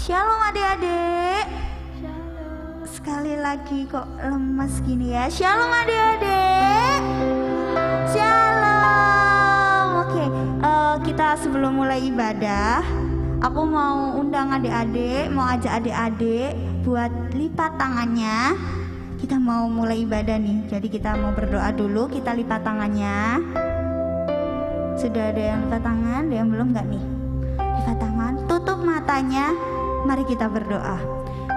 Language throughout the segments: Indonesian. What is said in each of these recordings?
Shalom adik-adik. Sekali lagi kok lemas gini ya. Shalom adik-adik. Shalom. Oke, kita sebelum mulai ibadah, aku mau undang adik-adik, mau ajak adik-adik buat lipat tangannya. Kita mau mulai ibadah nih. Jadi kita mau berdoa dulu, kita lipat tangannya. Sudah ada yang lipat tangan, ada yang belum nggak nih? Lipat tangan, tutup matanya. Mari kita berdoa.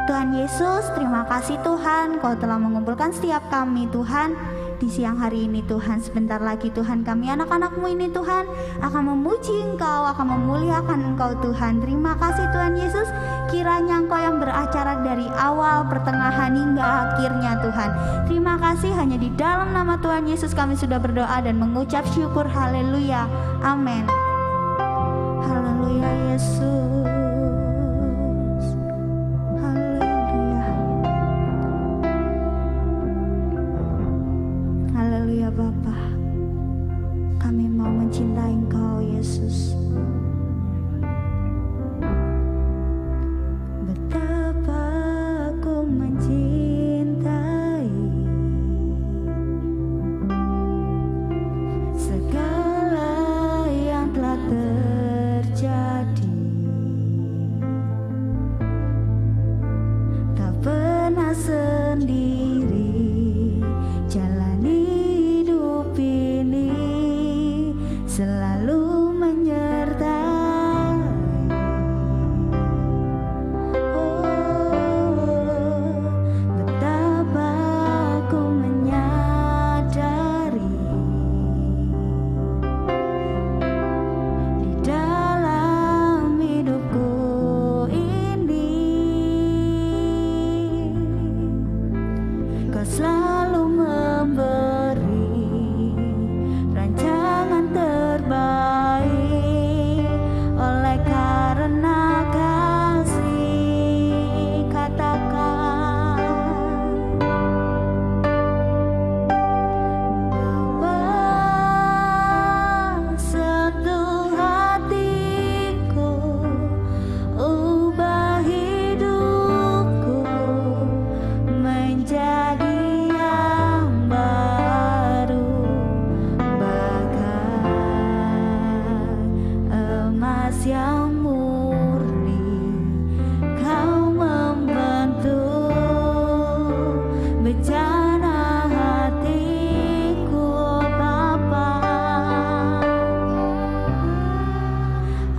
Tuhan Yesus, terima kasih Tuhan, Kau telah mengumpulkan setiap kami Tuhan di siang hari ini Tuhan. Sebentar lagi Tuhan, kami anak-anak-Mu ini Tuhan akan memuji Engkau, akan memuliakan Engkau Tuhan. Terima kasih Tuhan Yesus, kiranya Engkau yang beracara dari awal, pertengahan hingga akhirnya Tuhan. Terima kasih, hanya di dalam nama Tuhan Yesus kami sudah berdoa dan mengucap syukur. Haleluya, amin. Haleluya Yesus. Bapa, kami mau mencintai Engkau Yesus. Betapa aku mencintai segala yang telah terjadi. Tak pernah sendiri jalani ini, selalu menyertai. Oh, betapa aku menyadari di dalam hidupku ini Kau selalu memberi rancangan terbaik. Oleh karena kasih, katakan Bapa, sentuh hatiku, ubah hidupku menjadi yang baru, emas yang murni. Kau membentuk bencana hatiku, Bapa.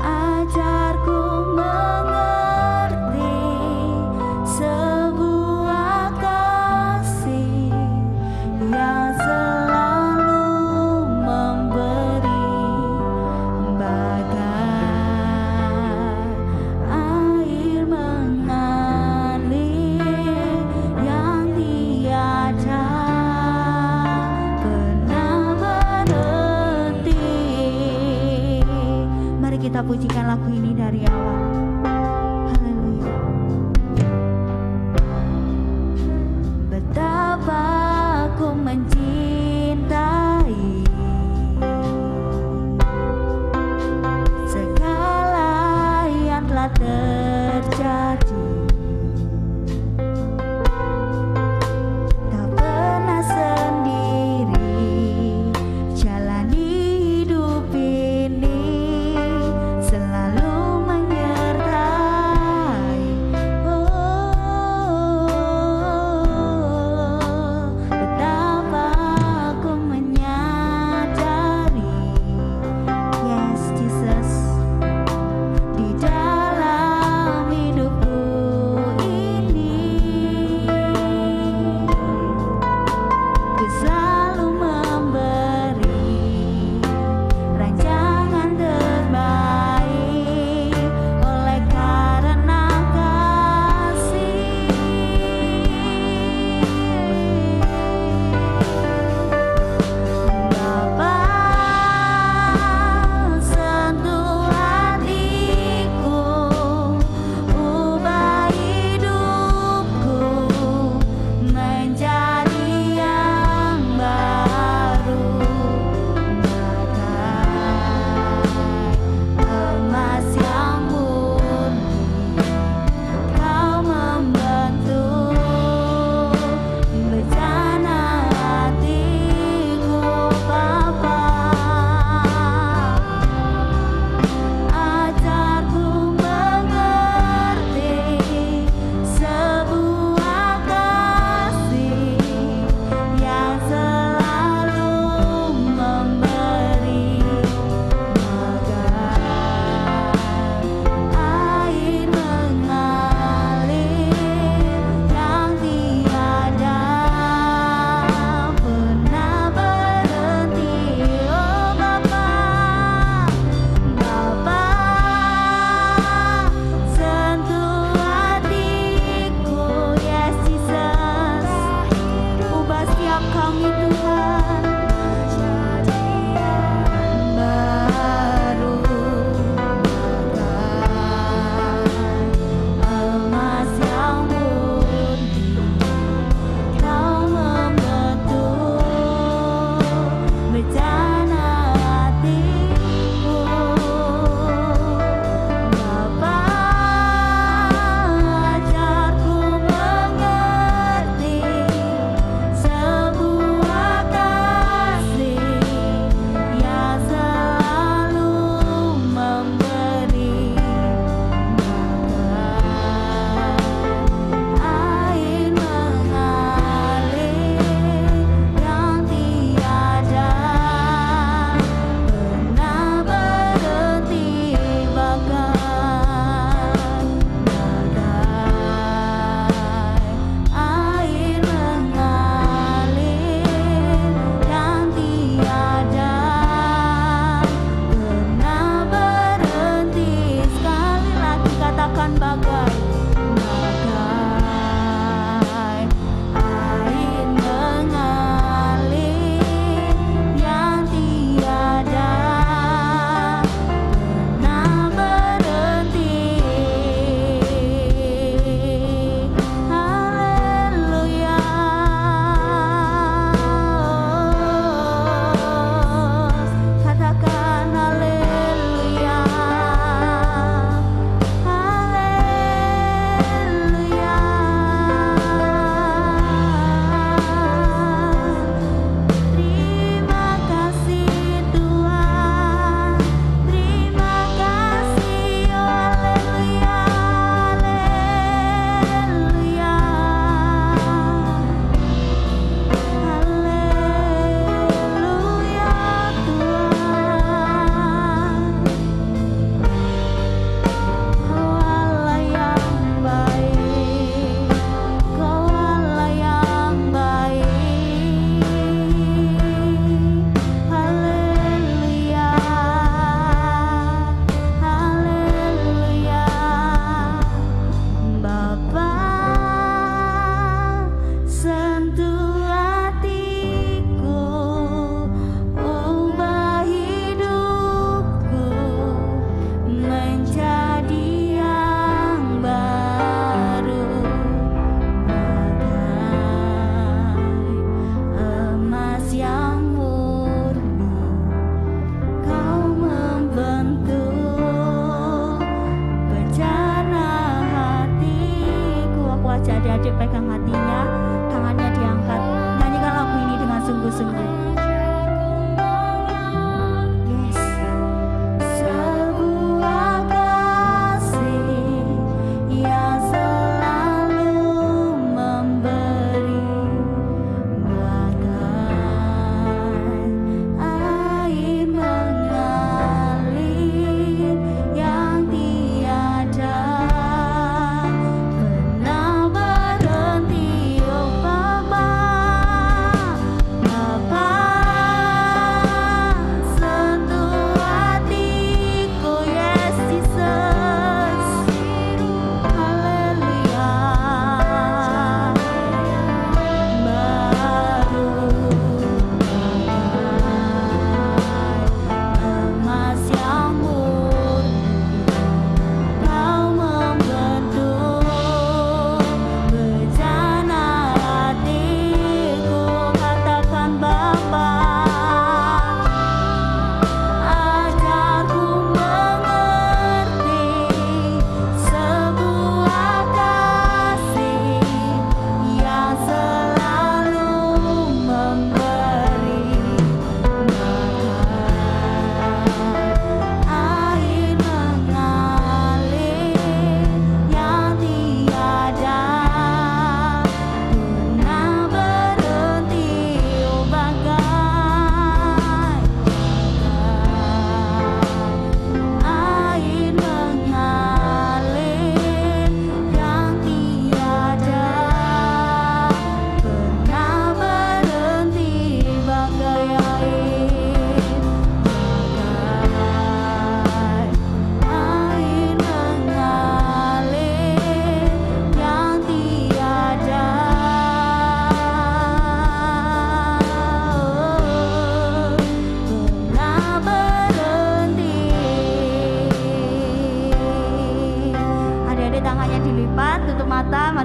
Ajarku mengerti sebuah kasih yang selalu memberi air mengalir yang tiada pernah berhenti. Mari kita pujikan lagu ini dari awal. Haleluya. Betapa aku mencintai segala yang telah terjadi. Tak pernah sendiri jalani hidup ini, selalu menyertai.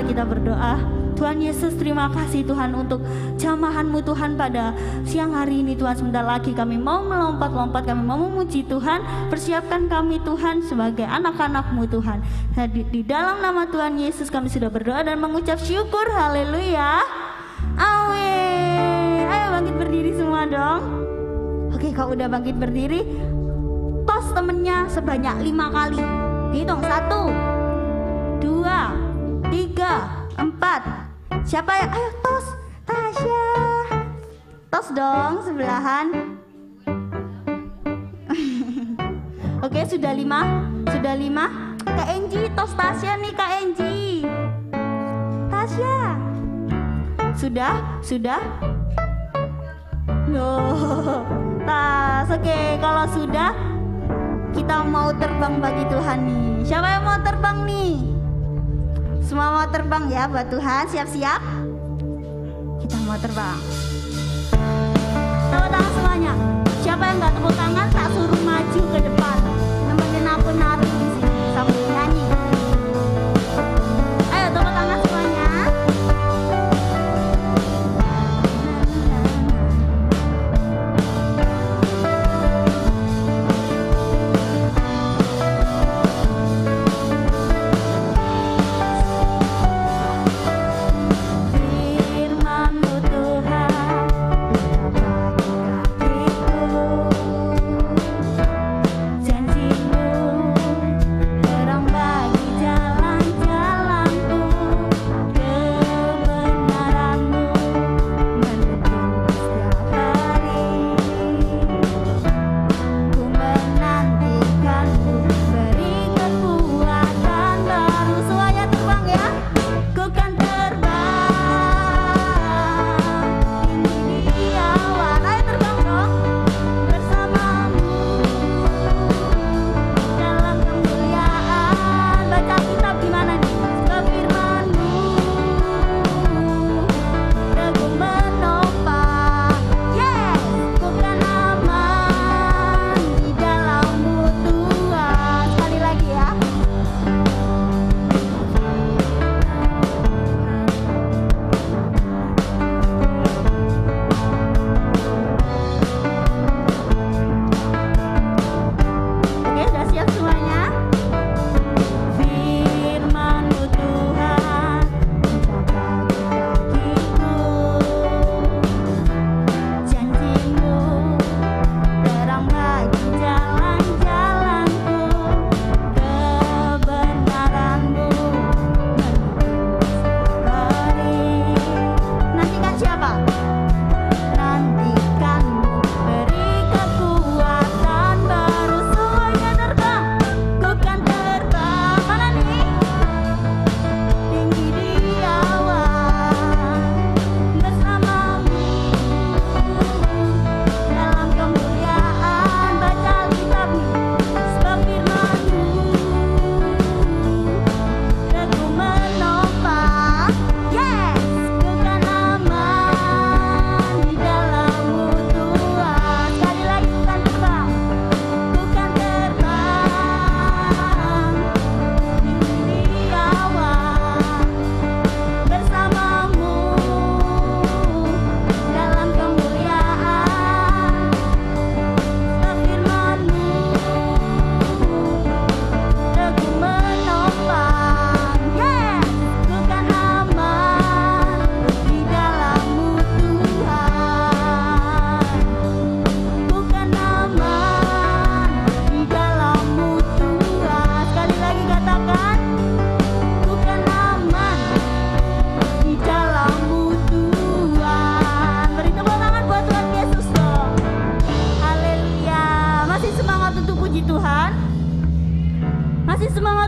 kita berdoa. Tuhan Yesus, terima kasih Tuhan untuk jamahan-Mu Tuhan pada siang hari ini Tuhan. Sebentar lagi kami mau melompat-lompat, kami mau memuji Tuhan. Persiapkan kami Tuhan sebagai anak-anak-Mu Tuhan. Di dalam nama Tuhan Yesus kami sudah berdoa dan mengucap syukur. Haleluya. Amin. Ayo bangkit berdiri semua dong. Oke, kalau udah bangkit berdiri, tos temennya sebanyak 5 kali. Hitung 1, 2, 3, 4. Siapa ya? Ayo tos. Tasya. Tos dong sebelahan. Oke, sudah 5. Sudah 5. Kak Enji, tos Tasya nih Kak Enji. Tasya. Sudah? No. Tas. Oke, kalau sudah kita mau terbang bagi Tuhan nih. Siapa yang mau terbang nih? Semua mau terbang ya buat Tuhan. Siap-siap? Kita mau terbang. Tepuk tangan semuanya. Siapa yang nggak tepuk tangan tak suruh maju ke depan. Nemenin aku nari di sini sambil nyanyi. Ayo tepuk tangan semuanya.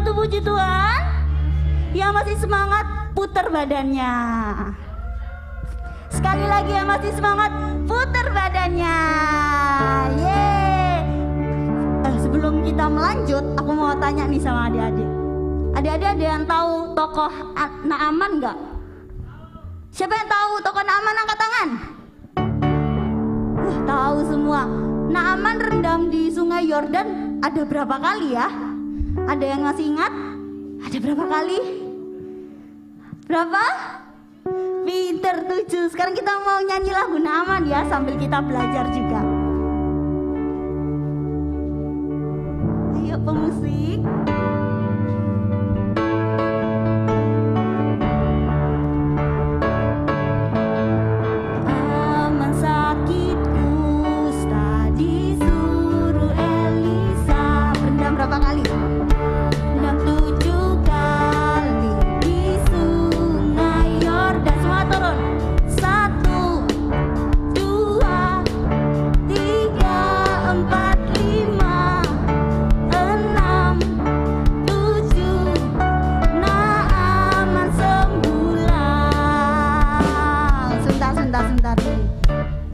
Puji Tuhan. Yang masih semangat putar badannya. Sekali lagi yang masih semangat putar badannya. Yeay. Sebelum kita melanjut, aku mau tanya nih sama adik-adik. Adik-adik ada yang tahu tokoh Naaman nggak? Siapa yang tahu tokoh Naaman, angkat tangan. Tahu semua. Naaman rendam di sungai Yordan ada berapa kali ya? Ada yang masih ingat? Ada berapa kali? Berapa? Pinter 7. Sekarang kita mau nyanyi lagu Naaman ya, sambil kita belajar juga. Ayo pemusik.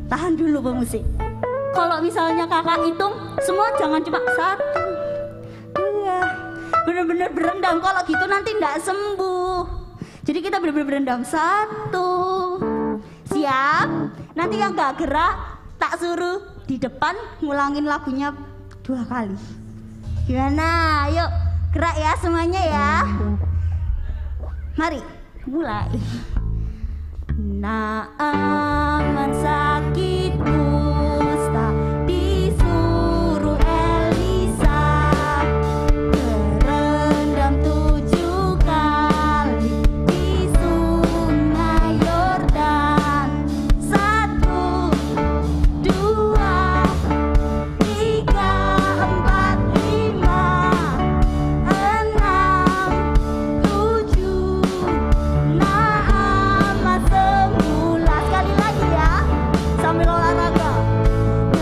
Tahan dulu pemusik. Kalau misalnya kakak hitung semua jangan cuma 1, 2. Bener-bener berendam. Kalau gitu nanti nggak sembuh. Jadi kita bener-bener berendam 1. Siap? Nanti yang gak gerak tak suruh di depan ngulangin lagunya 2 kali. Gimana? Yuk gerak ya semuanya ya. Mari mulai. Naaman sakit kusta disuruh Elisa berendam 7 kali di sungai Yordan. 1, 2, 3, 4, 5, 6, 7, 6. Semula sekali lagi ya, sambil olahraga.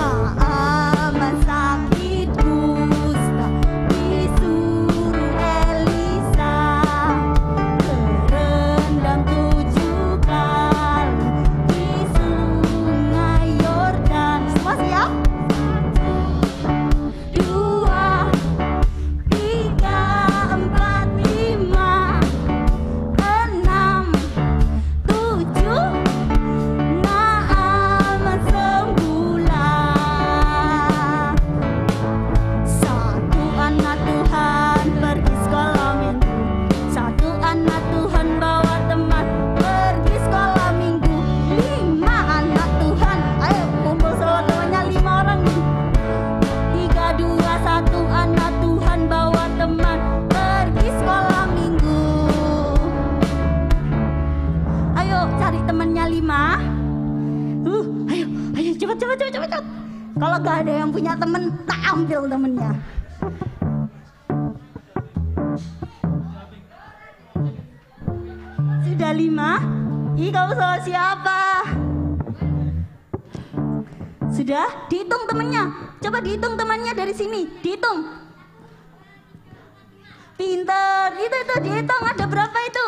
Naaman sakit kusta disuruh Elisa berendam 7 kali di sungai Yordan. Semua siap? 1, 2, 3, 4, 5, 6, 7. Naaman semula. 1 anak Tuhan pergi sekolah minggu. 1 anak Tuhan bawa teman pergi sekolah minggu. 5 anak Tuhan, ayo kumpul semua temannya 5 orang nih. 3, 2, 1 anak Tuhan bawa teman pergi sekolah minggu. Ayo cari temannya 5. Ayo cepet. Kalau gak ada yang punya temen, tak ambil temennya. Sudah 5? Ih, kamu sama siapa? Sudah? Dihitung temennya. Coba dihitung temannya dari sini. Dihitung. Pinter. Itu dihitung. Ada berapa itu?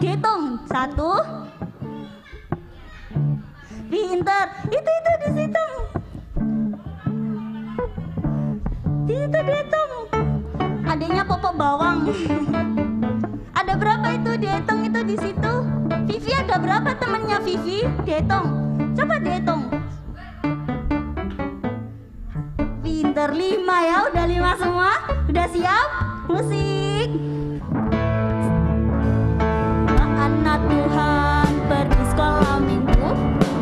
Dihitung. 1. Pinter. Itu di situ. Itu dihitung. Adanya popok bawang. Ada berapa itu? Dihitung itu di situ. Vivi ada berapa temannya Vivi? Dihitung. Coba dihitung. Pinter 5 ya. Udah 5 semua. Udah siap? Musik. Anak Tuhan pergi sekolah minggu.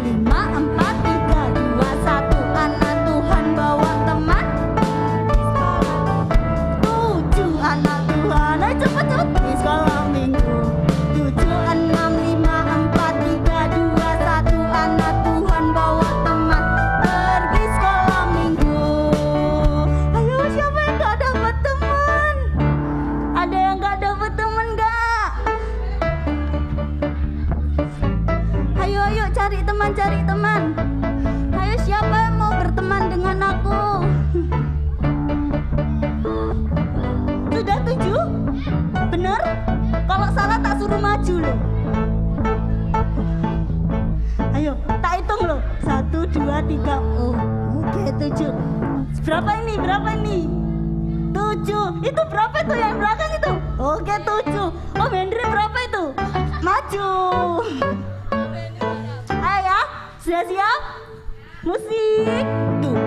5, 4, 3, 2, 1. Anak Tuhan bawa teman. 7 anak Tuhan. Ayo cepet di sekolah minggu. 7, 6, 5, 4, 3, 2, 1. Anak Tuhan bawa teman pergi sekolah minggu. Ayo siapa yang gak dapat teman? Ada yang gak dapat teman gak? Ayo cari teman. Ayo siapa yang mau berteman dengan aku? Sudah 7? Bener? Kalau salah tak suruh maju loh. Ayo tak hitung loh. 1, 2, 3. Oh, oke 7. Berapa ini? 7. Itu berapa itu yang belakang itu? Oke 7. Oh Hendri berapa itu? Maju. Ayo ya, sudah siap? Musik. 7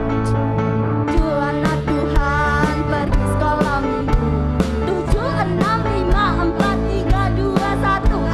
anak Tuhan pergi sekolah minggu. 7, 6, 5, 4, 3, 2, 1.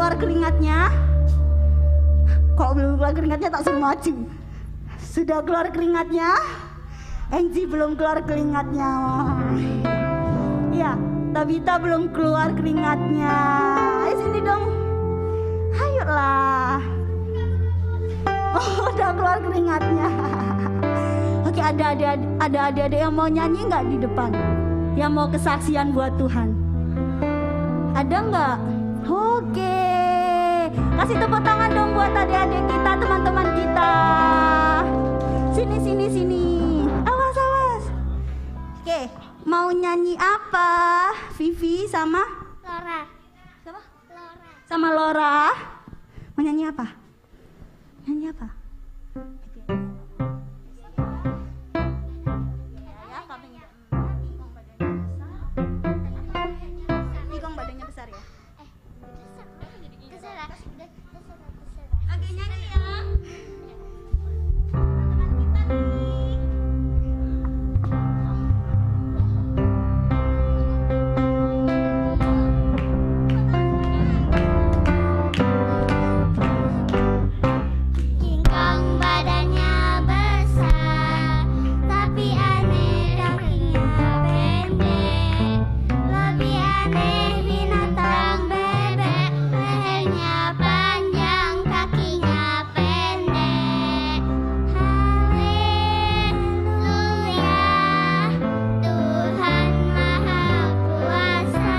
keluar keringatnya? Kok belum keluar keringatnya tak suruh maju? Sudah keluar keringatnya? Enji belum keluar keringatnya. Ya, Tabita belum keluar keringatnya. Ayo sini dong. Ayolah. Oh, udah keluar keringatnya. Oke, ada adik-adik yang mau nyanyi nggak di depan? Yang mau kesaksian buat Tuhan? Ada nggak? Oke. Kasih tepuk tangan dong buat adik-adik kita, teman-teman kita. Sini. Awas. Oke, mau nyanyi apa? Vivi sama? Lora. Sama? Lora. Sama Lora. Mau nyanyi apa? Nyanyi apa? Igong badannya besar ya? Terserah. Oke, nyanyi ya. Kingkong badannya besar, tapi aneh kakinya pendek. Lebih aneh binatang bebek, lehernya panjang, kakinya pendek. Haleluya, Tuhan Maha Kuasa.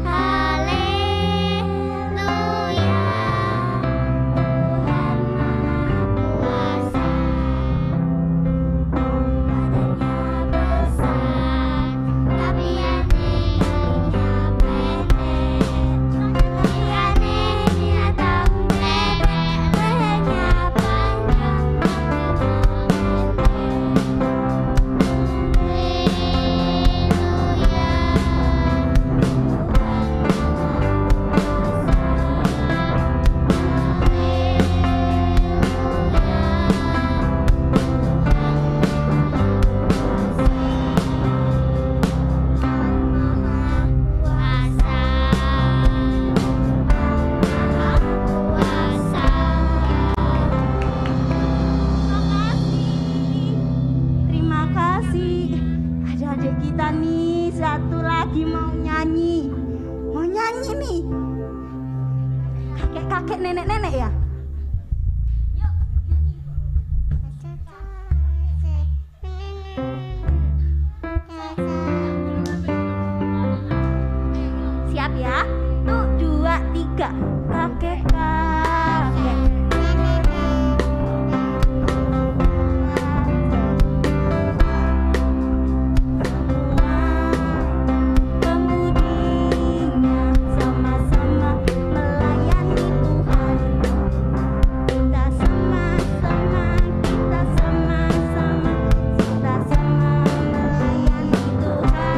Haleluya. Terima kasih. Ada adik kita nih, satu lagi mau nyanyi. Mau nyanyi nih. Kakek-kakek, nenek-nenek ya? Yuk, nyanyi. Siap ya? Tuh, 2, 3. Kakek-kakek. Kemudinya sama-sama melayani Tuhan. Kita sama-sama melayani Tuhan.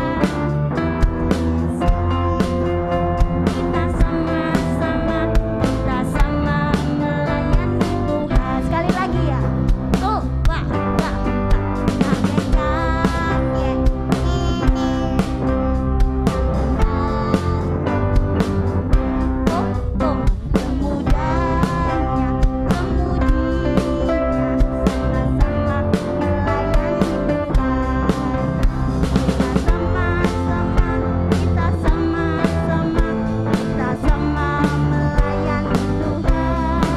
Kita sama-sama melayani Tuhan. Sekali lagi ya. Tuh, wah, kakek-kakek. Kemudiannya sama-sama melayani Tuhan. Kita sama-sama melayani Tuhan.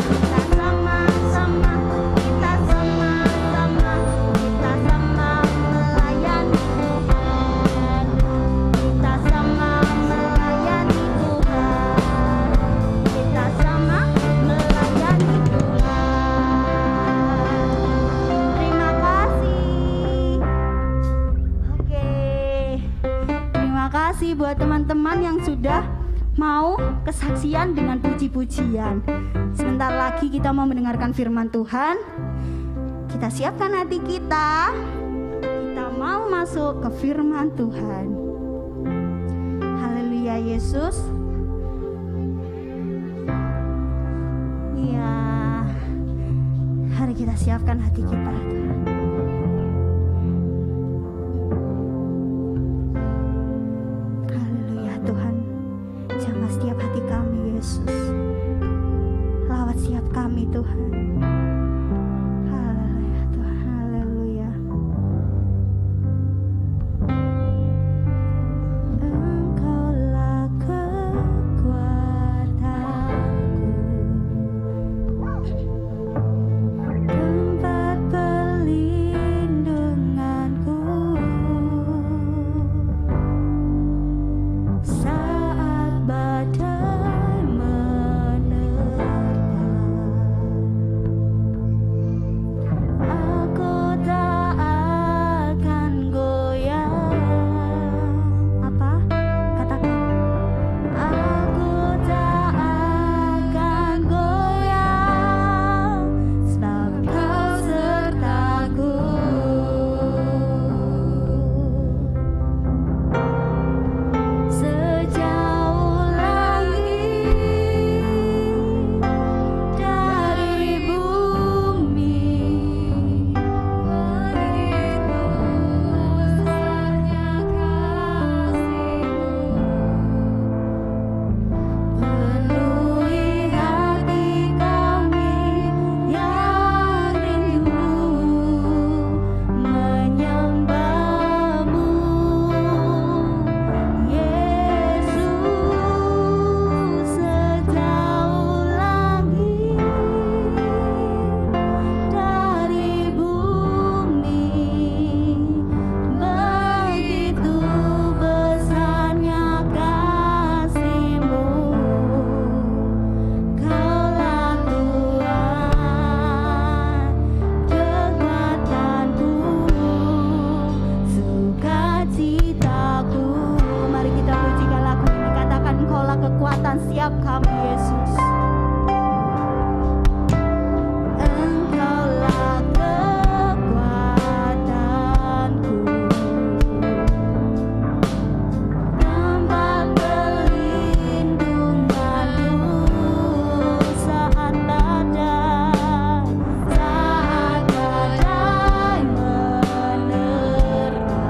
Kita sama-sama melayani Tuhan. Kita sama melayani Tuhan. Kita sama melayani Tuhan. Terima kasih. Oke. Terima kasih buat teman-teman yang sudah mau kesaksian dengan puji-pujian. Sebentar lagi kita mau mendengarkan firman Tuhan. Kita siapkan hati kita. Kita mau masuk ke firman Tuhan. Haleluya Yesus. Iya. Hari kita siapkan hati kita. Haleluya Tuhan. Jamah setiap hati Yesus. Lawat siap kami Tuhan. Haleluya Tuhan, haleluya. Engkaulah kekuatanku, tempat perlindunganku saat badai menerpa. Aku tak akan goyang. Apa? Katakan. Aku tak akan goyang, sebab Kau sertaku. Sejauh langit dari bumi, begitu besarnya kasih-Mu. Penuhi hati kami yang rindu menyembah-Mu, Yesus. Sejauh langit dari bumi, begitu besarnya kasih-Mu. Kaulah Tuhan, kekuatanku, sukacitaku. Mari kita pujikan lagu ini. Katakan, Engkaulah kekuatan siap kami Yesus. Engkaulah kekuatanku, tempat perlindunganku saat badai menerpa.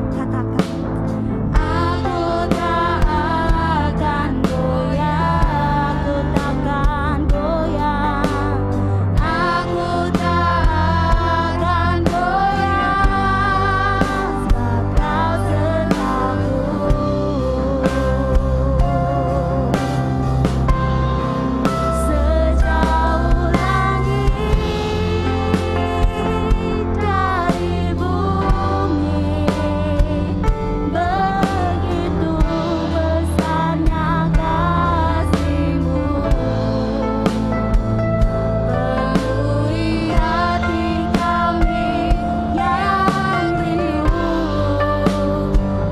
Katakan, aku tak akan goyang, aku takkan goyang, aku tak akan goyang, sebab Kau sertaku. Sejauh langit dari bumi, begitu besarnya kasih-Mu. Penuhi hati kami yang rindu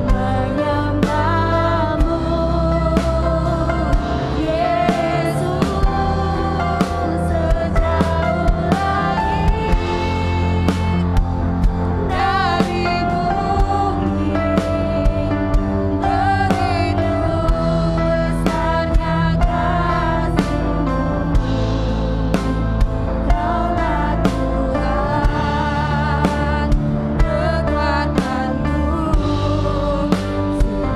menyembah-Mu, Yesus. Sejauh langit dari bumi, begitu besarnya kasih-Mu. Kaulah Tuhan, kekuatanku,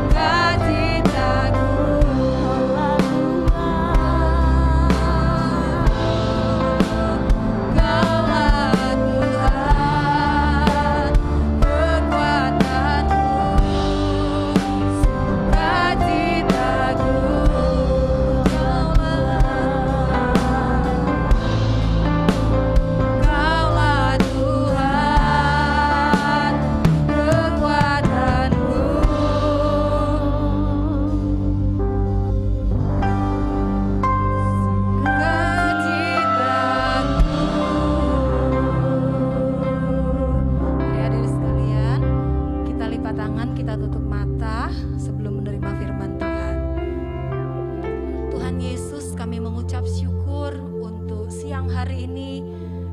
sukacitaku. Kaulah Tuhan, Kaulah Tuhan, kekuatanku, sukacitaku. Kaulah Tuhan, kekuatanku, sukacitaku. Adik-adik sekalian, kita lipat tangan, kita tutup mata sebelum menerima firman Tuhan. Tuhan Yesus, kami mengucap syukur untuk siang hari ini.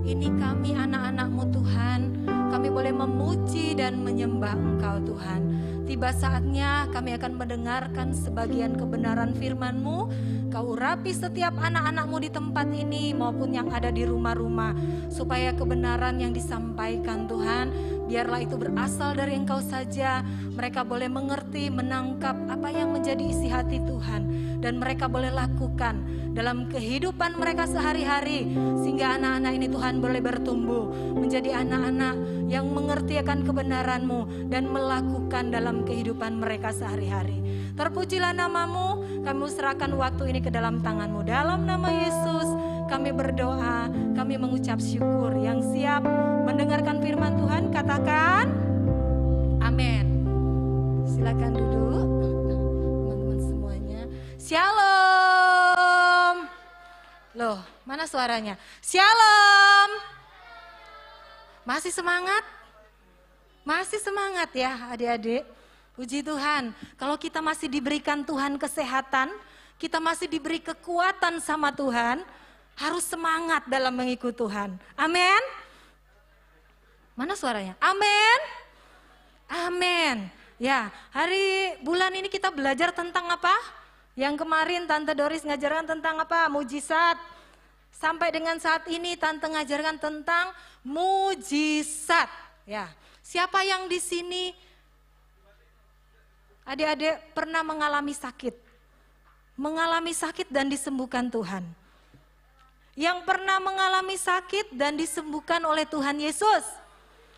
Ini kami anak-anak-Mu Tuhan. Kami boleh memuji dan menyembah Engkau Tuhan. tiba saatnya kami akan mendengarkan sebagian kebenaran firman-Mu. Kau urapi setiap anak-anak-Mu di tempat ini maupun yang ada di rumah-rumah, supaya kebenaran yang disampaikan Tuhan, biarlah itu berasal dari Engkau saja. Mereka boleh mengerti, menangkap apa yang menjadi isi hati Tuhan, dan mereka boleh lakukan dalam kehidupan mereka sehari-hari, sehingga anak-anak ini Tuhan boleh bertumbuh menjadi anak-anak yang mengerti akan kebenaran-Mu dan melakukan dalam kehidupan mereka sehari-hari. Terpujilah nama-Mu, kami serahkan waktu ini ke dalam tangan-Mu. Dalam nama Yesus kami berdoa, kami mengucap syukur. Yang siap mendengarkan firman Tuhan katakan amin. Silakan duduk teman-teman semuanya. Shalom. Loh, mana suaranya? Shalom. Masih semangat? Masih semangat ya adik-adik? Puji Tuhan, kalau kita masih diberikan Tuhan kesehatan, kita masih diberi kekuatan sama Tuhan, harus semangat dalam mengikut Tuhan. Amin. Mana suaranya? Amin. Amin. Ya, bulan ini kita belajar tentang apa? Yang kemarin Tante Doris ngajarkan tentang apa? Mujizat. Sampai dengan saat ini Tante ngajarkan tentang mujizat. Ya, siapa yang di sini adik-adik pernah mengalami sakit? Mengalami sakit dan disembuhkan Tuhan. Yang pernah mengalami sakit dan disembuhkan oleh Tuhan Yesus.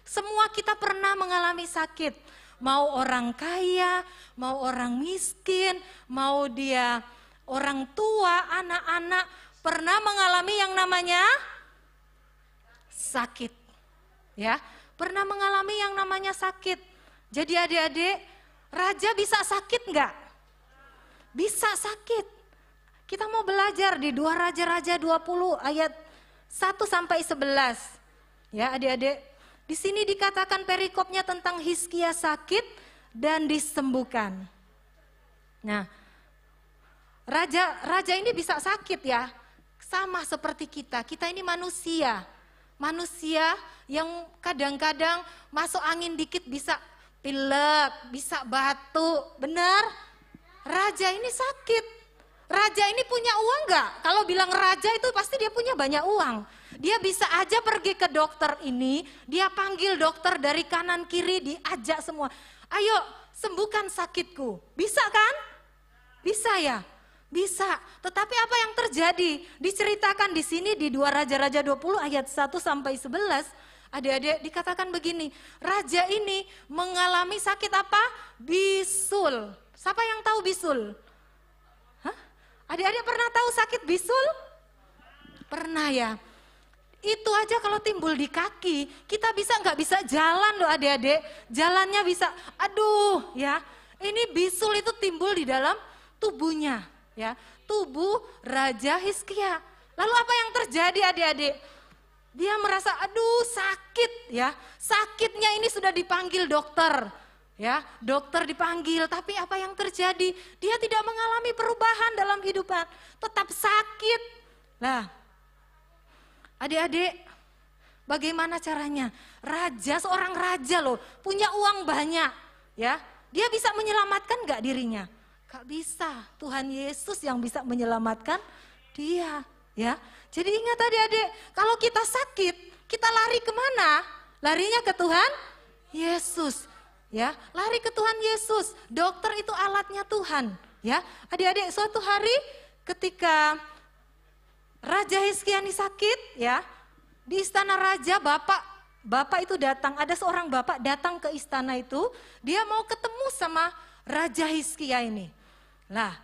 Semua kita pernah mengalami sakit. Mau orang kaya, mau orang miskin, mau dia orang tua, anak-anak, pernah mengalami yang namanya sakit. Ya, pernah mengalami yang namanya sakit. Jadi adik-adik, raja bisa sakit enggak? Bisa sakit. Kita mau belajar di 2 Raja-Raja 20 ayat 1 sampai 11. Ya adik-adik, di sini dikatakan perikopnya tentang Hizkia sakit dan disembuhkan. Nah, raja ini bisa sakit ya. Sama seperti kita ini manusia. Manusia yang kadang-kadang masuk angin dikit bisa pilek, bisa batuk, benar? Raja ini sakit. Raja ini punya uang enggak? Kalau bilang raja itu pasti dia punya banyak uang. Dia bisa aja pergi ke dokter ini, dia panggil dokter dari kanan kiri, diajak semua. Ayo sembuhkan sakitku. Bisa kan? Bisa ya? Bisa. Tetapi apa yang terjadi? Diceritakan di sini di 2 Raja-Raja 20 ayat 1 sampai 11. Adik-adik dikatakan begini, raja ini mengalami sakit apa? Bisul. Siapa yang tahu bisul? Hah? Adik-adik pernah tahu sakit bisul? Pernah ya? Itu aja kalau timbul di kaki, kita nggak bisa jalan loh adik-adik. Jalannya bisa, aduh ya. Ini bisul itu timbul di dalam tubuhnya, ya. Tubuh Raja Hizkia. Lalu apa yang terjadi adik-adik? Dia merasa aduh sakit ya. Sakitnya ini sudah dipanggil dokter. Ya, dokter dipanggil, tapi apa yang terjadi? Dia tidak mengalami perubahan dalam kehidupan, tetap sakit. Nah, adik-adik, bagaimana caranya? Seorang raja loh, punya uang banyak, ya. Dia bisa menyelamatkan gak dirinya? Gak bisa. Tuhan Yesus yang bisa menyelamatkan dia, ya. Jadi ingat adik-adik, kalau kita sakit, kita lari kemana? Larinya ke Tuhan Yesus. Ya, lari ke Tuhan Yesus. Dokter itu alatnya Tuhan, ya. Adik-adik, suatu hari ketika Raja Hizkia ini sakit, ya, di istana raja, bapak itu datang. Ada seorang bapak datang ke istana itu, dia mau ketemu sama Raja Hizkia ini. Lah,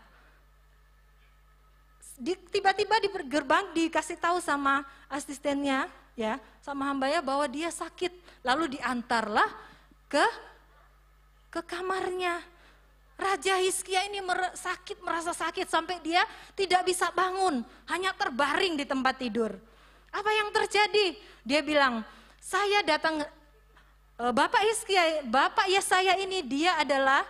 tiba-tiba di gerbang dikasih tahu sama asistennya, ya, sama hambanya bahwa dia sakit. Lalu diantarlah ke kamarnya. Raja Hizkia ini merasa sakit sampai dia tidak bisa bangun, hanya terbaring di tempat tidur. Apa yang terjadi? Dia bilang, saya datang, Bapak Hizkia, Bapak Yesaya ini dia adalah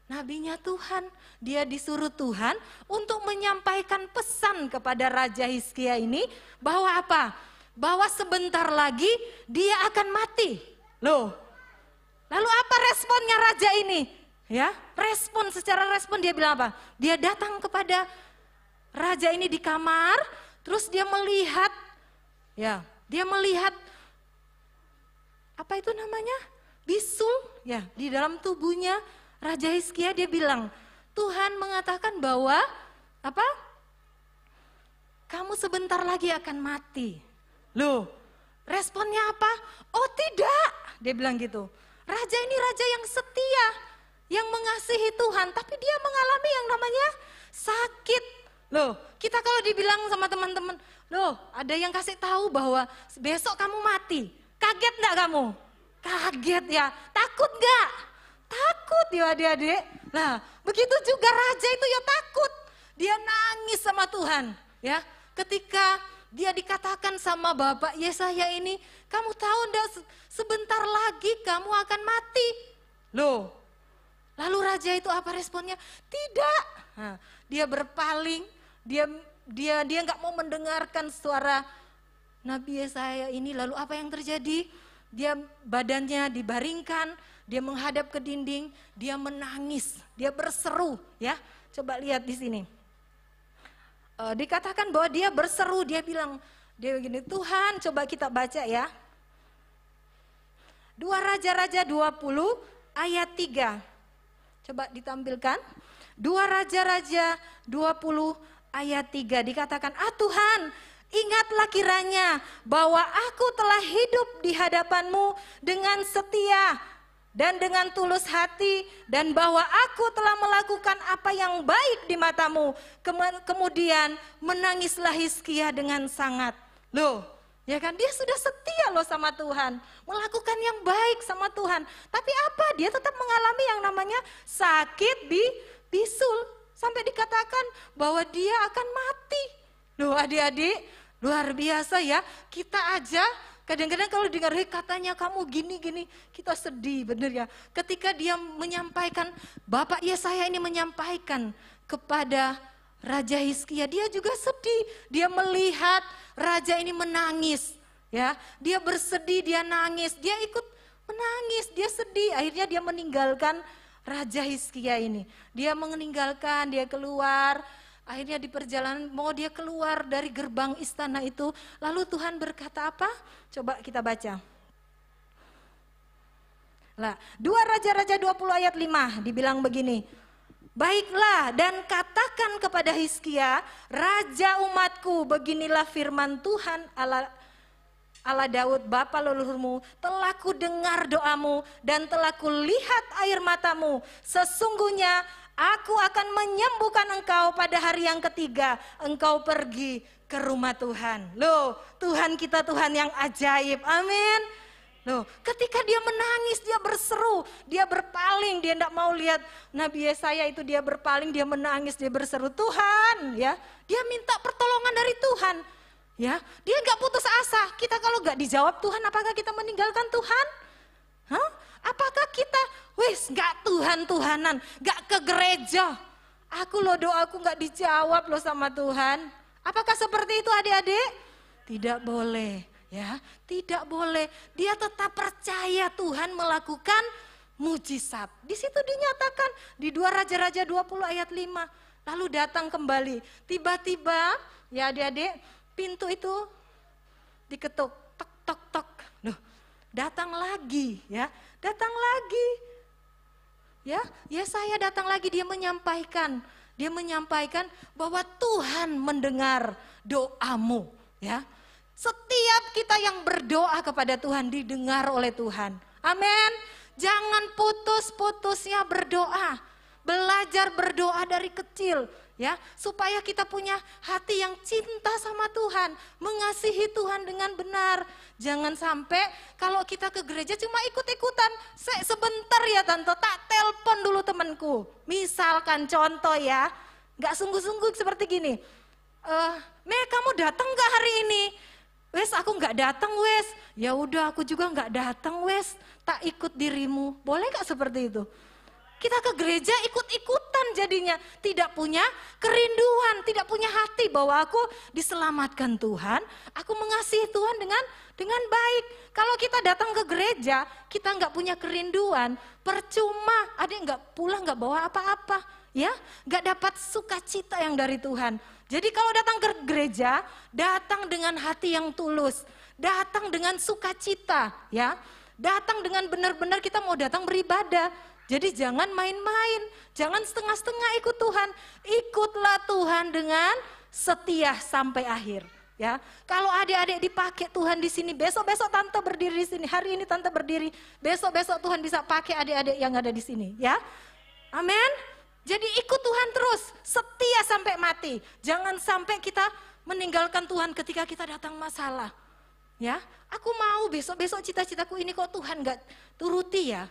nabinya Tuhan. Dia disuruh Tuhan untuk menyampaikan pesan kepada Raja Hizkia ini bahwa apa? Bahwa sebentar lagi dia akan mati. Loh, lalu apa responnya raja ini? Ya, secara respon dia bilang apa? Dia datang kepada raja ini di kamar, terus dia melihat, ya, dia melihat apa itu namanya? Bisul, ya, di dalam tubuhnya Raja Hizkia. Dia bilang, Tuhan mengatakan bahwa apa? Kamu sebentar lagi akan mati. Loh, responnya apa? Oh tidak, dia bilang gitu. Raja ini raja yang setia, yang mengasihi Tuhan, tapi dia mengalami yang namanya sakit. Loh, kita kalau dibilang sama teman-teman, loh ada yang kasih tahu bahwa besok kamu mati, kaget enggak kamu? Kaget ya, takut enggak? Takut ya adik-adik. Nah, begitu juga raja itu ya takut. Dia nangis sama Tuhan, ya. Ketika dia dikatakan sama Bapak Yesaya ini, kamu tahu enggak sebentar lagi kamu akan mati. Loh, lalu raja itu apa responnya? Tidak. Nah, dia berpaling, dia nggak mau mendengarkan suara Nabi Yesaya ini. Lalu apa yang terjadi? Dia badannya dibaringkan, dia menghadap ke dinding, dia menangis, dia berseru, ya. Coba lihat di sini. Dikatakan bahwa dia berseru, dia bilang, dia begini, Tuhan, coba kita baca ya. 2 Raja-Raja 20 ayat 3. Coba ditampilkan. 2 Raja-Raja 20 ayat 3 dikatakan, Tuhan, ingatlah kiranya bahwa aku telah hidup di hadapanmu dengan setia dan dengan tulus hati, dan bahwa aku telah melakukan apa yang baik di matamu. Kemudian menangislah Hizkia dengan sangat. Loh, ya kan, dia sudah setia loh sama Tuhan, melakukan yang baik sama Tuhan. Tapi apa? Dia tetap mengalami yang namanya sakit bisul, sampai dikatakan bahwa dia akan mati. Loh adik-adik, luar biasa ya. Kita aja kadang-kadang kalau dengar katanya kamu gini-gini, kita sedih bener ya. Ketika dia menyampaikan, Bapak Yesaya ini menyampaikan kepada Raja Hizkia, dia juga sedih. Dia melihat raja ini menangis, ya. Dia bersedih, dia nangis, dia ikut menangis, dia sedih. Akhirnya dia meninggalkan Raja Hizkia ini. Dia meninggalkan, dia keluar. Akhirnya di perjalanan mau dia keluar dari gerbang istana itu, lalu Tuhan berkata apa? Coba kita baca. Lah, 2 Raja-Raja 20 ayat 5 dibilang begini. Baiklah dan katakan kepada Hizkia, raja umatku, beginilah firman Tuhan Allah Daud bapa leluhurmu, telah ku dengar doamu dan telah ku lihat air matamu. Sesungguhnya aku akan menyembuhkan engkau pada hari yang ketiga. Engkau pergi ke rumah Tuhan. Loh, Tuhan kita Tuhan yang ajaib. Amin. Loh, ketika dia menangis, dia berseru, dia berpaling, dia tidak mau lihat Nabi Yesaya itu, dia berpaling, dia menangis, dia berseru, Tuhan, ya. Dia minta pertolongan dari Tuhan. Ya, dia nggak putus asa. Kita kalau nggak dijawab Tuhan, apakah kita meninggalkan Tuhan? Hah? Apakah kita, nggak Tuhan-Tuhanan, nggak ke gereja? Aku loh doaku nggak dijawab loh sama Tuhan. Apakah seperti itu adik-adik? Tidak boleh, ya, tidak boleh. Dia tetap percaya Tuhan melakukan mujizat. Di situ dinyatakan di 2 Raja-Raja 20 ayat 5. Lalu datang kembali. Tiba-tiba, ya adik-adik, pintu itu diketuk, tok tok tok. Loh, datang lagi, ya, datang lagi. Ya, Yesaya datang lagi, dia menyampaikan bahwa Tuhan mendengar doamu, ya. Setiap kita yang berdoa kepada Tuhan didengar oleh Tuhan. Amin. Jangan putus-putusnya berdoa. Belajar berdoa dari kecil, ya, supaya kita punya hati yang cinta sama Tuhan, mengasihi Tuhan dengan benar. Jangan sampai kalau kita ke gereja cuma ikut-ikutan. Sebentar ya tante, tak telpon dulu temanku. Misalkan contoh ya, nggak sungguh-sungguh seperti gini. Kamu datang nggak hari ini? Wes, aku nggak datang wes. Ya udah, aku juga nggak datang wes. Tak ikut dirimu. Boleh nggak seperti itu? Kita ke gereja ikut-ikutan jadinya. Tidak punya kerinduan, tidak punya hati bahwa aku diselamatkan Tuhan. Aku mengasihi Tuhan dengan baik. Kalau kita datang ke gereja, kita nggak punya kerinduan, percuma. Ada yang nggak pulang, nggak bawa apa-apa, ya, nggak dapat sukacita yang dari Tuhan. Jadi kalau datang ke gereja, datang dengan hati yang tulus, datang dengan sukacita, ya, datang dengan benar-benar kita mau datang beribadah. Jadi jangan main-main, jangan setengah-setengah ikut Tuhan, ikutlah Tuhan dengan setia sampai akhir. Ya, kalau adik-adik dipakai Tuhan di sini, besok-besok tante berdiri di sini, hari ini tante berdiri, besok-besok Tuhan bisa pakai adik-adik yang ada di sini, ya. Amin. Jadi ikut Tuhan terus, setia sampai mati. Jangan sampai kita meninggalkan Tuhan ketika kita datang masalah. Ya, aku mau besok-besok cita-citaku ini kok Tuhan nggak turuti ya.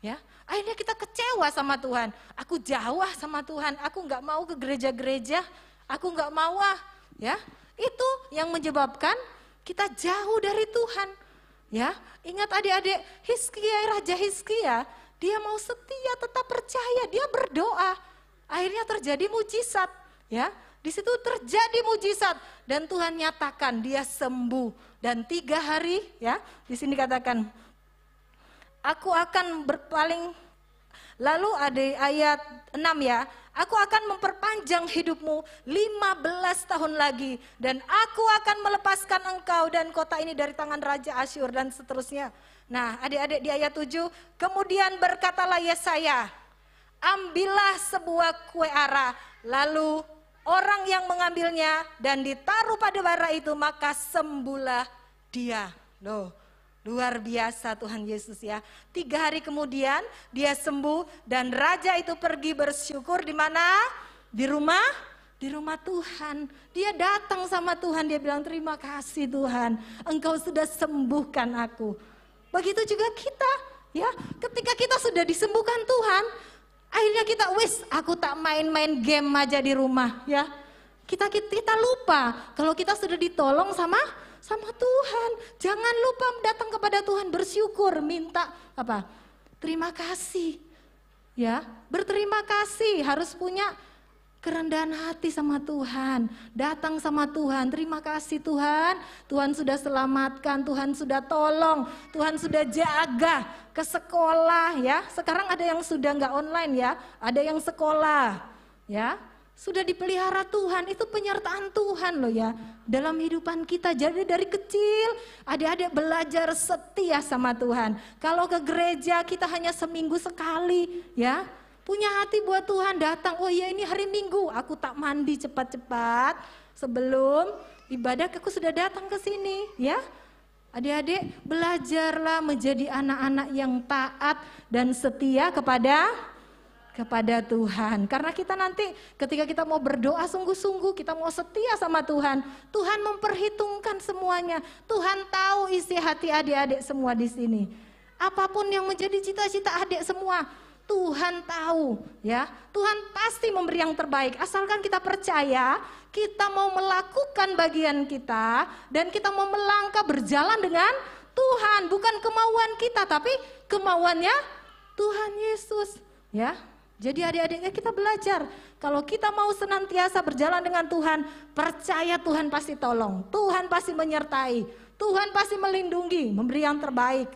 Ya, akhirnya kita kecewa sama Tuhan. Aku jauh sama Tuhan, aku nggak mau ke gereja-gereja, aku nggak mau ya. Itu yang menyebabkan kita jauh dari Tuhan. Ya, ingat adik-adik, Raja Hizkia, dia mau setia, tetap percaya, dia berdoa. Akhirnya terjadi mujizat, ya. Di situ terjadi mujizat dan Tuhan nyatakan dia sembuh dan 3 hari, ya. Di sini katakan, aku akan berpaling. Lalu ada ayat 6 ya, aku akan memperpanjang hidupmu 15 tahun lagi dan aku akan melepaskan engkau dan kota ini dari tangan Raja Asyur dan seterusnya. Nah adik-adik di ayat 7, kemudian berkatalah Yesaya, ambillah sebuah kue ara, lalu orang yang mengambilnya dan ditaruh pada bara itu maka sembuhlah dia. Loh. Luar biasa Tuhan Yesus ya. 3 hari kemudian dia sembuh dan raja itu pergi bersyukur di mana? Di rumah Tuhan. Dia datang sama Tuhan, dia bilang terima kasih Tuhan, engkau sudah sembuhkan aku. Begitu juga kita ya, ketika kita sudah disembuhkan Tuhan, akhirnya kita aku tak main-main game aja di rumah ya. Kita lupa kalau kita sudah ditolong sama Tuhan. Jangan lupa datang kepada Tuhan, bersyukur, minta apa? Terima kasih. Ya, berterima kasih, harus punya kerendahan hati sama Tuhan. Datang sama Tuhan, terima kasih Tuhan. Tuhan sudah selamatkan, Tuhan sudah tolong, Tuhan sudah jaga ke sekolah ya. Sekarang ada yang sudah nggak online ya, ada yang sekolah ya. Sudah dipelihara Tuhan, itu penyertaan Tuhan loh ya dalam kehidupan kita. Jadi dari kecil adik-adik belajar setia sama Tuhan. Kalau ke gereja kita hanya seminggu sekali ya, punya hati buat Tuhan, datang, oh ya ini hari Minggu, aku tak mandi cepat-cepat sebelum ibadah, aku sudah datang ke sini ya. Adik-adik belajarlah menjadi anak-anak yang taat dan setia kepada Tuhan. Karena kita nanti ketika kita mau berdoa sungguh-sungguh, kita mau setia sama Tuhan, Tuhan memperhitungkan semuanya. Tuhan tahu isi hati adik-adik semua di sini. Apapun yang menjadi cita-cita adik semua, Tuhan tahu ya. Tuhan pasti memberi yang terbaik asalkan kita percaya, kita mau melakukan bagian kita dan kita mau melangkah berjalan dengan Tuhan, bukan kemauan kita tapi kemauannya Tuhan Yesus ya. Jadi adik-adiknya kita belajar, kalau kita mau senantiasa berjalan dengan Tuhan, percaya Tuhan pasti tolong, Tuhan pasti menyertai, Tuhan pasti melindungi, memberi yang terbaik.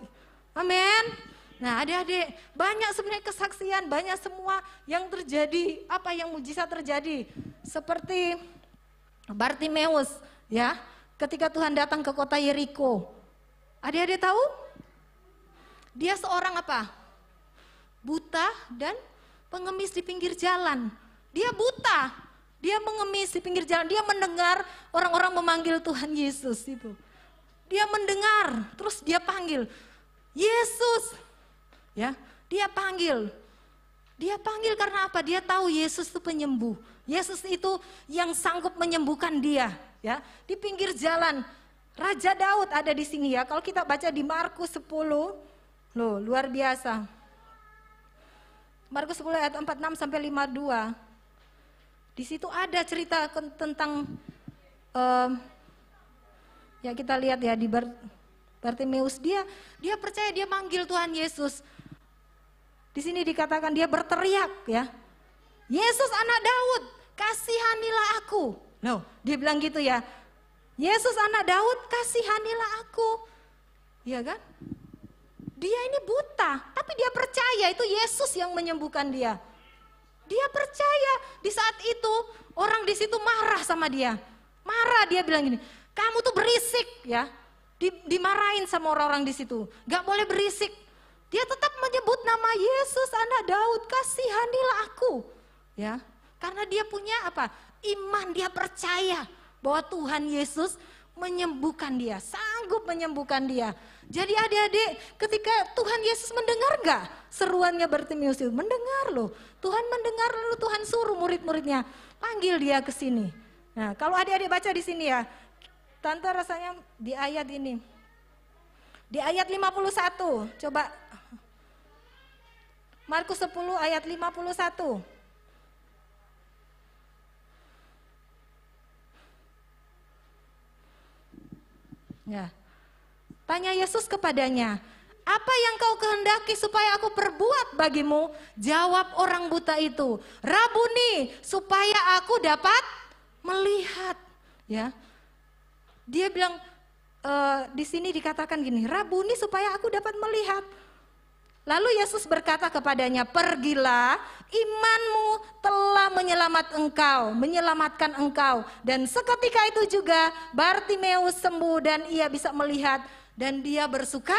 Amin. Nah adik-adik, banyak sebenarnya kesaksian, banyak semua yang terjadi, apa yang mujizat terjadi. Seperti Bartimeus ya, ketika Tuhan datang ke kota Yeriko. Adik-adik tahu? Dia seorang apa? Buta dan pengemis di pinggir jalan. Dia buta, dia mengemis di pinggir jalan, dia mendengar orang-orang memanggil Tuhan Yesus itu. Dia mendengar, terus dia panggil, Yesus. Ya, dia panggil. Dia panggil karena apa? Dia tahu Yesus itu penyembuh. Yesus itu yang sanggup menyembuhkan dia, ya. Di pinggir jalan. Raja Daud ada di sini ya. Kalau kita baca di Markus 10, loh, luar biasa. Markus 10 ayat 46 sampai 52. Di situ ada cerita tentang ya kita lihat ya di Bartimeus, dia percaya, dia manggil Tuhan Yesus. Di sini dikatakan dia berteriak ya. Yesus anak Daud, kasihanilah aku. Loh, dia bilang gitu ya. Yesus anak Daud, kasihanilah aku. Iya kan? Dia ini buta, tapi dia percaya itu Yesus yang menyembuhkan dia. Dia percaya. Di saat itu orang di situ marah sama dia. Marah, dia bilang gini, kamu tuh berisik ya. Dimarahin sama orang-orang di situ. Gak boleh berisik. Dia tetap menyebut nama Yesus anak Daud, kasihanilah aku. Ya, karena dia punya apa? Iman, dia percaya bahwa Tuhan Yesus menyembuhkan dia, sanggup menyembuhkan dia. Jadi adik-adik, ketika Tuhan Yesus mendengar gak seruannya Bartimeus itu? Mendengar loh. Tuhan mendengar, lalu Tuhan suruh murid-muridnya panggil dia ke sini. Nah, kalau adik-adik baca di sini ya, Tante rasanya di ayat ini. Di ayat 51, coba Markus 10 ayat 51. Ya. Tanya Yesus kepadanya, apa yang kau kehendaki supaya aku perbuat bagimu? Jawab orang buta itu, Rabuni, supaya aku dapat melihat. Ya, dia bilang di sini dikatakan gini, Rabuni supaya aku dapat melihat. Lalu Yesus berkata kepadanya, pergilah, imanmu telah menyelamatkan engkau. Dan seketika itu juga Bartimeus sembuh dan ia bisa melihat dan dia bersuka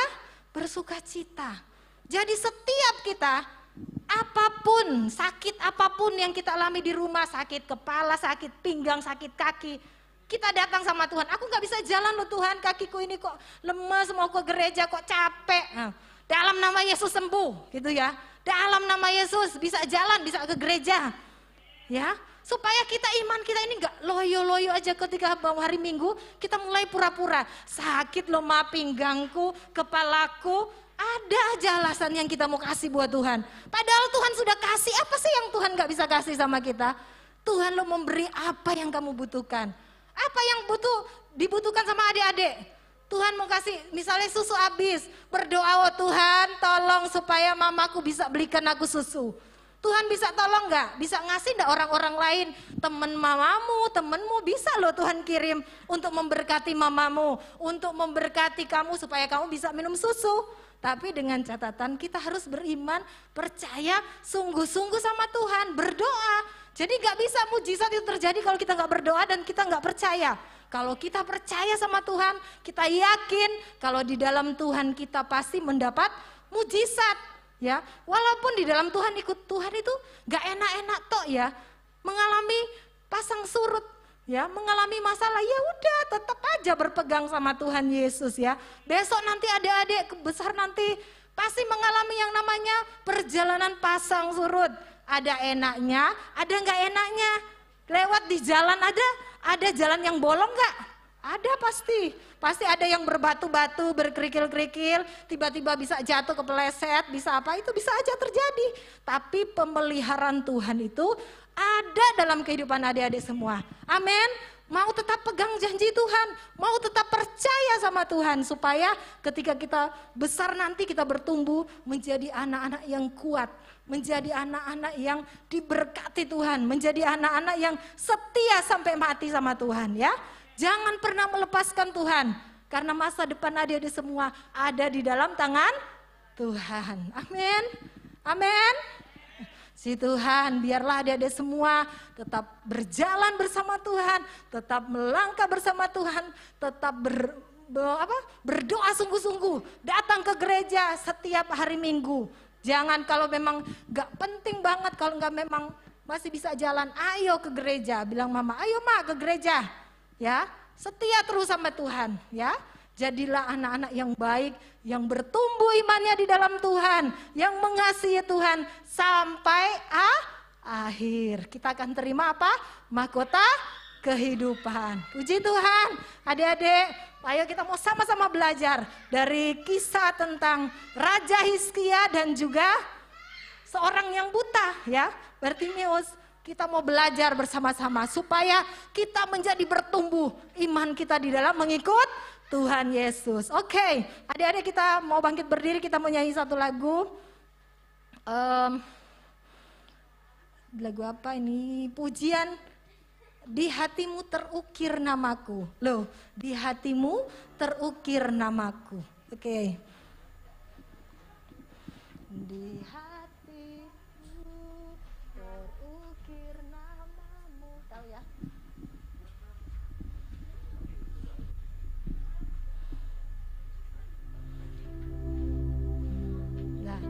cita. Jadi setiap kita, apapun, sakit apapun yang kita alami di rumah, sakit kepala, sakit pinggang, sakit kaki, kita datang sama Tuhan. Aku gak bisa jalan loh Tuhan, kakiku ini kok lemas, mau ke gereja kok capek. Nah, dalam nama Yesus sembuh gitu ya. Dalam nama Yesus bisa jalan, bisa ke gereja. Ya, supaya kita iman kita ini enggak loyo-loyo aja ketika hari Minggu kita mulai pura-pura. Sakit loh ma pinggangku, kepalaku. Ada aja alasan yang kita mau kasih buat Tuhan. Padahal Tuhan sudah kasih, apa sih yang Tuhan gak bisa kasih sama kita? Tuhan lo memberi apa yang kamu butuhkan. Apa yang dibutuhkan sama adik-adik? Tuhan mau kasih, misalnya susu habis, berdoa, oh Tuhan tolong supaya mamaku bisa belikan aku susu. Tuhan bisa tolong gak? Bisa ngasih gak orang-orang lain? Temen mamamu, temenmu bisa loh Tuhan kirim untuk memberkati mamamu, untuk memberkati kamu supaya kamu bisa minum susu. Tapi dengan catatan kita harus beriman, percaya, sungguh-sungguh sama Tuhan, berdoa. Jadi gak bisa mujizat itu terjadi kalau kita gak berdoa dan kita gak percaya. Kalau kita percaya sama Tuhan, kita yakin kalau di dalam Tuhan kita pasti mendapat mujizat. Ya, walaupun di dalam Tuhan ikut Tuhan itu gak enak-enak toh ya, mengalami pasang surut, ya, mengalami masalah, ya udah tetap aja berpegang sama Tuhan Yesus ya. Besok nanti adik-adik besar nanti pasti mengalami yang namanya perjalanan pasang surut. Ada enaknya, ada nggak enaknya. Lewat di jalan ada jalan yang bolong nggak? Ada pasti. Pasti ada yang berbatu-batu, berkerikil-kerikil, tiba-tiba bisa jatuh kepeleset, bisa apa, itu bisa aja terjadi. Tapi pemeliharaan Tuhan itu ada dalam kehidupan adik-adik semua. Amin. Mau tetap pegang janji Tuhan, mau tetap percaya sama Tuhan supaya ketika kita besar nanti kita bertumbuh menjadi anak-anak yang kuat, menjadi anak-anak yang diberkati Tuhan, menjadi anak-anak yang setia sampai mati sama Tuhan ya. Jangan pernah melepaskan Tuhan karena masa depan adik-adik semua ada di dalam tangan Tuhan. Amin. Amin. Si Tuhan, biarlah adik-adik semua tetap berjalan bersama Tuhan, tetap melangkah bersama Tuhan, tetap berdoa sungguh-sungguh, datang ke gereja setiap hari Minggu. Jangan kalau memang gak penting banget, kalau gak memang masih bisa jalan, ayo ke gereja. Bilang mama, ayo ma ke gereja. Ya, setia terus sama Tuhan ya. Jadilah anak-anak yang baik, yang bertumbuh imannya di dalam Tuhan, yang mengasihi Tuhan sampai akhir. Kita akan terima apa? Mahkota kehidupan. Puji Tuhan. Adik-adik, ayo kita mau sama-sama belajar dari kisah tentang Raja Hizkia dan juga seorang yang buta ya, Bartimeus. Kita mau belajar bersama-sama supaya kita menjadi bertumbuh iman kita di dalam mengikut Tuhan Yesus. Oke, adik-adik kita mau bangkit berdiri, kita mau nyanyi satu lagu. Lagu apa ini? Pujian di hatimu terukir namaku. Loh, di hatimu terukir namaku. Oke. Di hatimu terukir namamu. Tahu ya? Nah.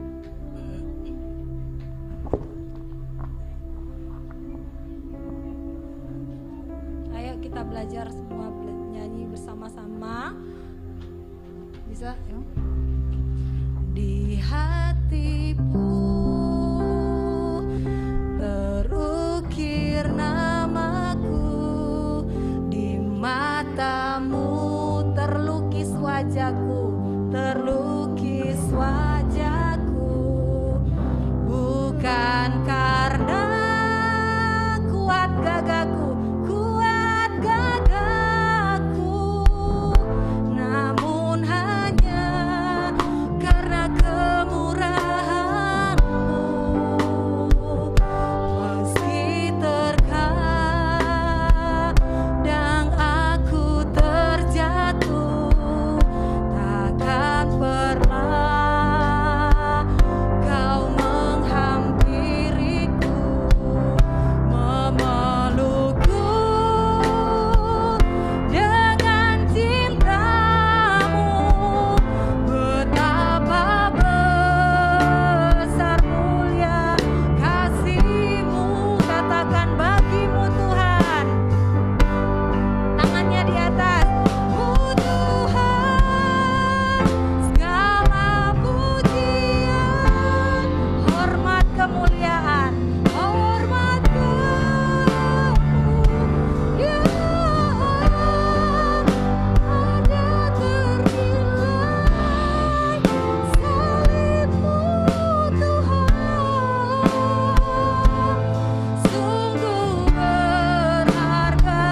Ayo kita belajar semua nyanyi bersama-sama. Bisa ya? Di hatimu terukir namaku, di matamu terlukis wajahku, terlukis wajahku, bukan karena kuat gagahku, namun hanya karena kemurahan-Mu. Meski terkadang aku terjatuh, takkan pernah Kau menghampiriku, memelukku dengan cinta-Mu. Betapa besar mulia kasih-Mu. Katakan bagimu Tuhan, tangannya di atas. Tuhan, segala pujian, hormat kemuliaan, hormat kemuliaan, ya ada ternilai salib-Mu Tuhan. Sungguh berharga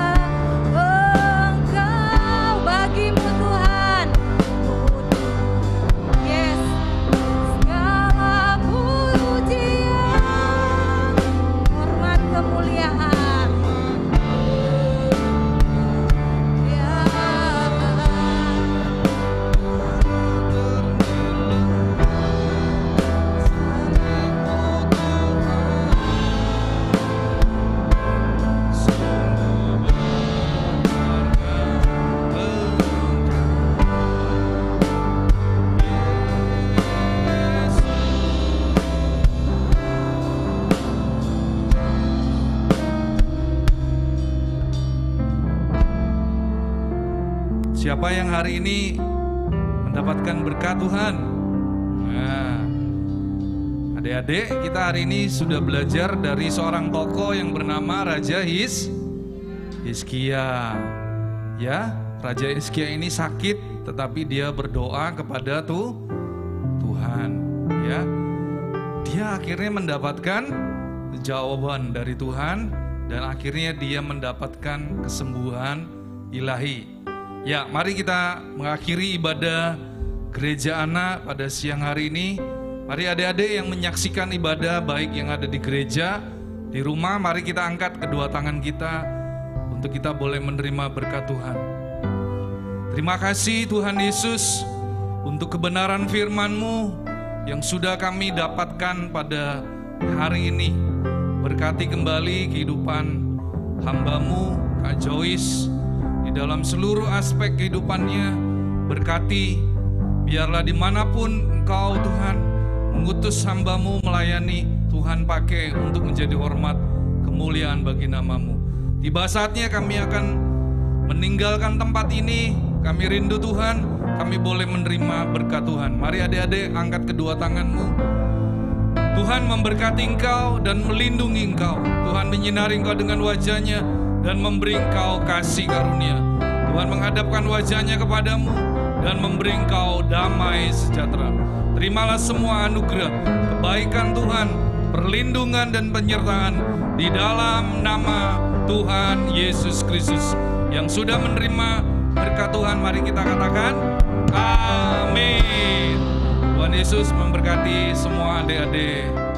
Engkau bagimu Tuhan. Yes, segala pujian, hormat kemuliaan, ya Siapa yang hari ini mendapatkan berkat Tuhan? Nah, adik-adik, kita hari ini sudah belajar dari seorang tokoh yang bernama Raja Hizkia. Ya, Raja Hizkia ini sakit, tetapi dia berdoa kepada Tuhan. Ya, dia akhirnya mendapatkan jawaban dari Tuhan dan akhirnya dia mendapatkan kesembuhan ilahi. Ya, mari kita mengakhiri ibadah gereja anak pada siang hari ini. Mari adik-adik yang menyaksikan ibadah baik yang ada di gereja, di rumah, mari kita angkat kedua tangan kita untuk kita boleh menerima berkat Tuhan. Terima kasih Tuhan Yesus untuk kebenaran firman-Mu yang sudah kami dapatkan pada hari ini. Berkati kembali kehidupan hamba-Mu Kak Joyce di dalam seluruh aspek kehidupannya. Berkati, biarlah dimanapun Engkau Tuhan mengutus hamba-Mu melayani, Tuhan pakai untuk menjadi hormat kemuliaan bagi nama-Mu. Tiba saatnya kami akan meninggalkan tempat ini. Kami rindu Tuhan, kami boleh menerima berkat Tuhan. Mari adik-adik angkat kedua tangan-Mu. Tuhan memberkati engkau dan melindungi engkau. Tuhan menyinari engkau dengan wajah-Nya dan memberi engkau kasih karunia. Tuhan menghadapkan wajah-Nya kepadamu dan memberi engkau damai sejahtera. Terimalah semua anugerah, kebaikan Tuhan, perlindungan dan penyertaan di dalam nama Tuhan Yesus Kristus. Yang sudah menerima berkat Tuhan, mari kita katakan amin. Tuhan Yesus memberkati semua adik-adik.